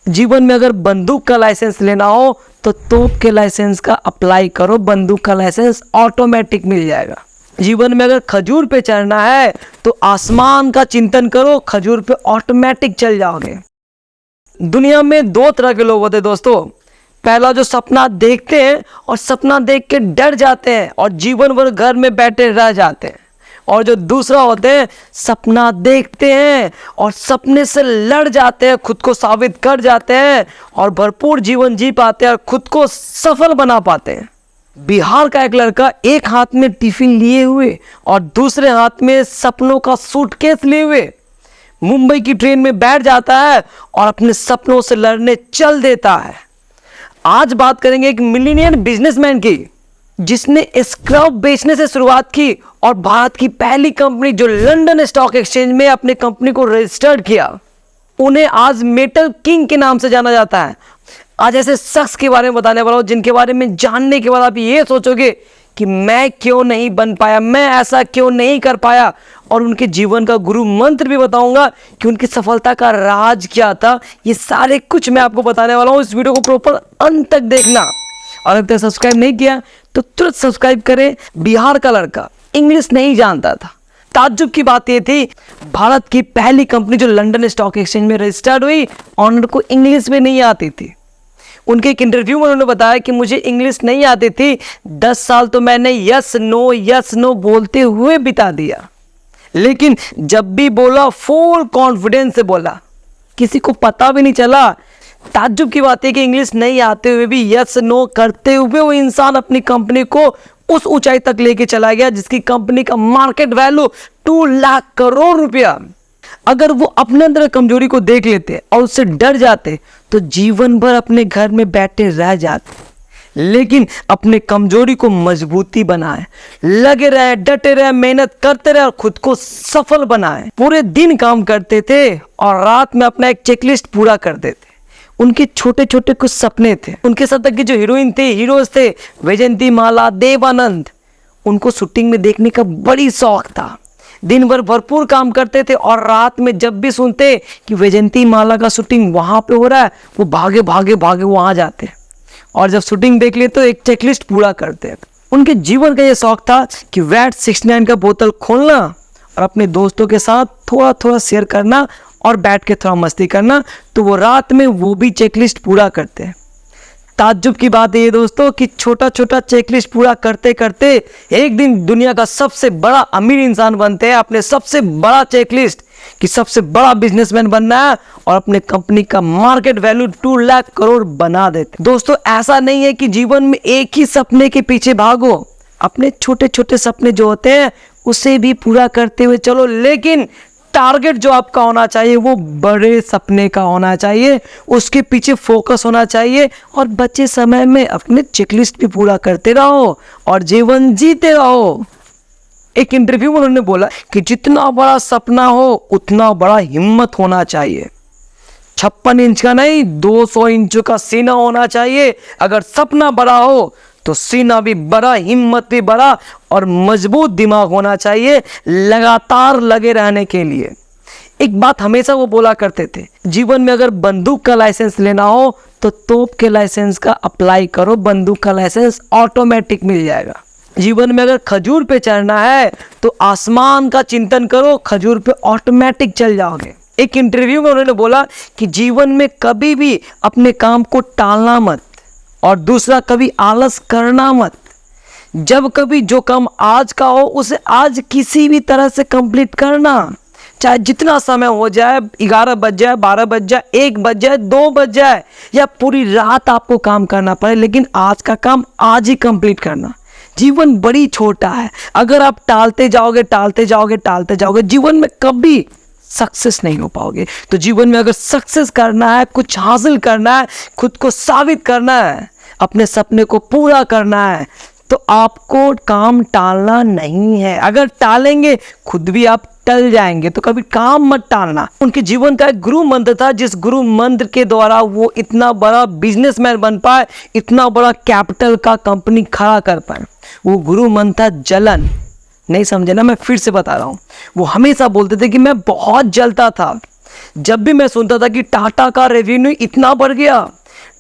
जीवन में अगर बंदूक का लाइसेंस लेना हो तो तोप के लाइसेंस का अप्लाई करो, बंदूक का लाइसेंस ऑटोमेटिक मिल जाएगा। जीवन में अगर खजूर पे चढ़ना है तो आसमान का चिंतन करो, खजूर पे ऑटोमेटिक चल जाओगे। दुनिया में दो तरह के लोग होते हैं दोस्तों। पहला जो सपना देखते हैं और सपना देख के डर जाते हैं और जीवन भर घर में बैठे रह जाते हैं, और जो दूसरा होते हैं सपना देखते हैं और सपने से लड़ जाते हैं, खुद को साबित कर जाते हैं और भरपूर जीवन जी पाते हैं और खुद को सफल बना पाते हैं। बिहार का एक लड़का एक हाथ में टिफिन लिए हुए और दूसरे हाथ में सपनों का सूटकेस लिए हुए मुंबई की ट्रेन में बैठ जाता है और अपने सपनों से लड़ने चल देता है। आज बात करेंगे एक मिलियनियर बिजनेसमैन की, जिसने स्क्रब बेचने से शुरुआत की और भारत की पहली कंपनी जो लंदन स्टॉक एक्सचेंज में अपने कंपनी को रजिस्टर्ड किया, उन्हें आज मेटल किंग के नाम से जाना जाता है। आज ऐसे शख्स के बारे में बताने वाला हूं जिनके बारे में जानने के बाद आप ये सोचोगे कि मैं क्यों नहीं बन पाया, मैं ऐसा क्यों नहीं कर पाया, और उनके जीवन का गुरु मंत्र भी बताऊंगा कि उनकी सफलता का राज क्या था। ये सारे कुछ मैं आपको बताने वाला हूं। इस वीडियो को प्रॉपर अंत तक देखना, और अगर तक सब्सक्राइब नहीं किया तो तुरंत सब्सक्राइब करें। बिहार का लड़का इंग्लिश नहीं जानता था। ताज्जुब की बात यह थी, भारत की पहली कंपनी जो लंदन स्टॉक एक्सचेंज में रजिस्टर्ड हुई, ऑनर को इंग्लिश में नहीं आती थी। उनके एक इंटरव्यू में उन्होंने बताया कि मुझे इंग्लिश नहीं आती थी, 10 साल तो मैंने यस नो बोलते हुए बिता दिया, लेकिन जब भी बोला फुल कॉन्फिडेंस से बोला, किसी को पता भी नहीं चला। ताज्जुब की बात है कि इंग्लिश नहीं आते हुए भी यस नो करते हुए वो इंसान अपनी कंपनी को उस ऊंचाई तक लेके चला गया जिसकी कंपनी का मार्केट वैल्यू 2 लाख करोड़ रुपया। अगर वो अपने अंदर कमजोरी को देख लेते और उससे डर जाते तो जीवन भर अपने घर में बैठे रह जाते, लेकिन अपने कमजोरी को मजबूती बनाए, लगे रहे, डटे रहे, मेहनत करते रहे और खुद को सफल बनाए। पूरे दिन काम करते थे और रात में अपना एक चेकलिस्ट पूरा करते थे। उनके छोटे छोटे कुछ सपने थे। उनके साथ तक की जो हीरोइन थे, हीरोज थे, वैजयंती माला, देवानंद, उनको शूटिंग में देखने का बड़ी शौक था। दिन भर भरपूर काम करते थे और रात में जब भी सुनते कि वैजयंती माला का शूटिंग वहां पे हो रहा है, वो भागे भागे भागे वहां जाते और जब शूटिंग देख लिए तो एक चेकलिस्ट पूरा करते। उनके जीवन का ये शौक था कि वैट 69 का बोतल खोलना और अपने दोस्तों के साथ थोड़ा थोड़ा शेयर करना और बैठ के थोड़ा मस्ती करना, तो वो रात में वो भी चेकलिस्ट पूरा करते हैं। ताज्जुब की बात है ये दोस्तों कि छोटा छोटा चेकलिस्ट पूरा करते करते एक दिन दुनिया का सबसे बड़ा अमीर इंसान बनते हैं। अपने सबसे बड़ा चेकलिस्ट कि सबसे बड़ा बिजनेसमैन बनना है और अपने कंपनी का मार्केट वैल्यू 2 लाख करोड़ बना देते। दोस्तों, ऐसा नहीं है कि जीवन में एक ही सपने के पीछे भागो, अपने छोटे छोटे सपने जो होते हैं उसे भी पूरा करते हुए चलो, लेकिन टारगेट जो आपका होना चाहिए वो बड़े सपने का होना चाहिए, उसके पीछे फोकस होना चाहिए और बचे समय में अपने चेकलिस्ट भी पूरा करते रहो और जीवन जीते रहो। एक इंटरव्यू में उन्होंने बोला कि जितना बड़ा सपना हो उतना बड़ा हिम्मत होना चाहिए। 56 इंच का नहीं, 200 इंच का सीना होना चाहिए। अगर सपना बड़ा हो तो सीना भी बड़ा, हिम्मत भी बड़ा और मजबूत दिमाग होना चाहिए लगातार लगे रहने के लिए। एक बात हमेशा वो बोला करते थे, जीवन में अगर बंदूक का लाइसेंस लेना हो तो तोप के लाइसेंस का अप्लाई करो, बंदूक का लाइसेंस ऑटोमेटिक मिल जाएगा। जीवन में अगर खजूर पे चढ़ना है तो आसमान का चिंतन करो, खजूर पे ऑटोमेटिक चल जाओगे। एक इंटरव्यू में उन्होंने बोला कि जीवन में कभी भी अपने काम को टालना मत और दूसरा कभी आलस करना मत। जब कभी जो काम आज का हो उसे आज किसी भी तरह से कंप्लीट करना, चाहे जितना समय हो जाए, 11 बज जाए, 12 बज जाए, 1 बज जाए, 2 बज जाए या पूरी रात आपको काम करना पड़े, लेकिन आज का काम आज ही कंप्लीट करना। जीवन बड़ी छोटा है, अगर आप टालते जाओगे टालते जाओगे टालते जाओगे जीवन में कभी सक्सेस नहीं हो पाओगे। तो जीवन में अगर सक्सेस करना है, कुछ हासिल करना है, खुद को साबित करना है, अपने सपने को पूरा करना है, तो आपको काम टालना नहीं है। अगर टालेंगे खुद भी आप टल जाएंगे, तो कभी काम मत टालना। उनके जीवन का एक गुरु मंत्र था, जिस गुरु मंत्र के द्वारा वो इतना बड़ा बिजनेसमैन बन पाए, इतना बड़ा कैपिटल का कंपनी खड़ा कर पाए। वो गुरु मंत्र था जलन। नहीं समझे ना, मैं फिर से बता रहा हूँ। वो हमेशा बोलते थे कि मैं बहुत जलता था, जब भी मैं सुनता था कि टाटा का रेवेन्यू इतना बढ़ गया,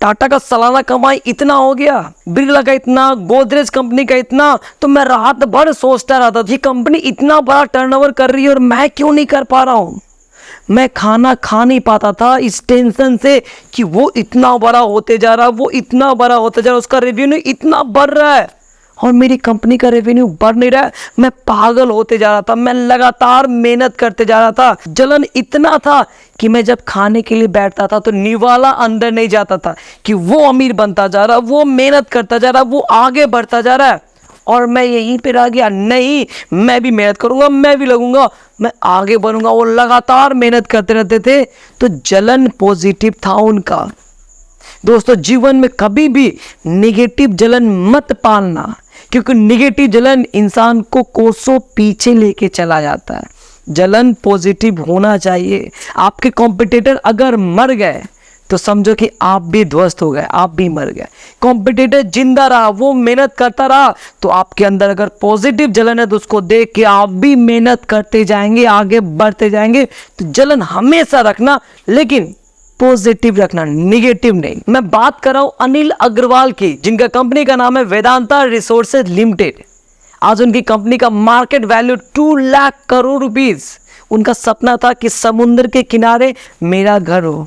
टाटा का सालाना कमाई इतना हो गया, बिरला का इतना, गोदरेज कंपनी का इतना, तो मैं रात भर सोचता रहता था ये कंपनी इतना बड़ा टर्नओवर कर रही है और मैं क्यों नहीं कर पा रहा हूँ। मैं खाना खा नहीं पाता था इस टेंशन से कि वो इतना बड़ा होते जा रहा, वो इतना बड़ा होते जा रहा, उसका रेवेन्यू इतना बढ़ रहा है और मेरी कंपनी का रेवेन्यू बढ़ नहीं रहा है। मैं पागल होते जा रहा था, मैं लगातार मेहनत करते जा रहा था। जलन इतना था कि मैं जब खाने के लिए बैठता था तो निवाला अंदर नहीं जाता था कि वो अमीर बनता जा रहा, वो मेहनत करता जा रहा, वो आगे बढ़ता जा रहा है और मैं यहीं पे रह गया। नहीं, मैं भी मेहनत करूंगा, मैं भी लगूंगा, मैं आगे बढ़ूंगा। वो लगातार मेहनत करते रहते थे, तो जलन पॉजिटिव था उनका। दोस्तों, जीवन में कभी भी नेगेटिव जलन मत पालना, क्योंकि नेगेटिव जलन इंसान को कोसों पीछे लेके चला जाता है। जलन पॉजिटिव होना चाहिए। आपके कॉम्पिटिटर अगर मर गए तो समझो कि आप भी ध्वस्त हो गए, आप भी मर गए। कॉम्पिटिटर जिंदा रहा, वो मेहनत करता रहा, तो आपके अंदर अगर पॉजिटिव जलन है तो उसको देख के आप भी मेहनत करते जाएंगे, आगे बढ़ते जाएंगे। तो जलन हमेशा रखना, लेकिन पॉजिटिव रखना, नेगेटिव नहीं। मैं बात कर रहा हूं अनिल अग्रवाल की, जिनका कंपनी का नाम है वेदांता रिसोर्सेज लिमिटेड। आज उनकी कंपनी का market value 2 lakh crore rupees. उनका सपना था कि समुद्र के किनारे मेरा घर हो।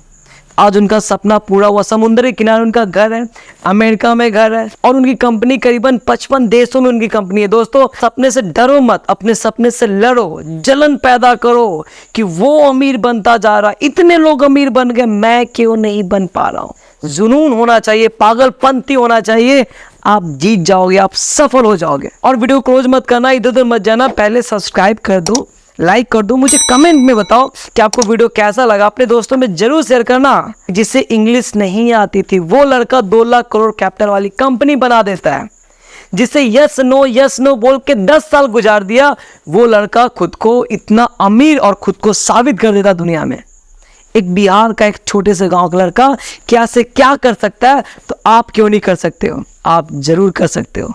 आज उनका सपना पूरा हुआ। समुद्र के किनारे उनका घर है, अमेरिका में घर है और उनकी कंपनी करीबन 55 देशों में उनकी कंपनी है। दोस्तों, सपने से डरो मत, अपने सपने से लड़ो, जलन पैदा करो कि वो अमीर बनता जा रहा, इतने लोग अमीर बन गए, मैं क्यों नहीं बन पा रहा हूँ। जुनून होना चाहिए, पागलपंती होना चाहिए, आप जीत जाओगे, आप सफल हो जाओगे। और वीडियो क्लोज मत करना, इधर उधर मत जाना, पहले सब्सक्राइब कर दो, लाइक कर दो। मुझे कमेंट में बताओ कि आपको वीडियो कैसा लगा। अपने दोस्तों में जरूर शेयर करना। जिसे इंग्लिश नहीं आती थी वो लड़का 2 लाख करोड़ कैपिटल वाली कंपनी बना देता है। जिसे यस नो बोल के 10 साल गुजार दिया, वो लड़का खुद को इतना अमीर और खुद को साबित कर देता दुनिया में। एक बिहार का एक छोटे से गांव का लड़का क्या से क्या कर सकता है, तो आप क्यों नहीं कर सकते हो? आप जरूर कर सकते हो।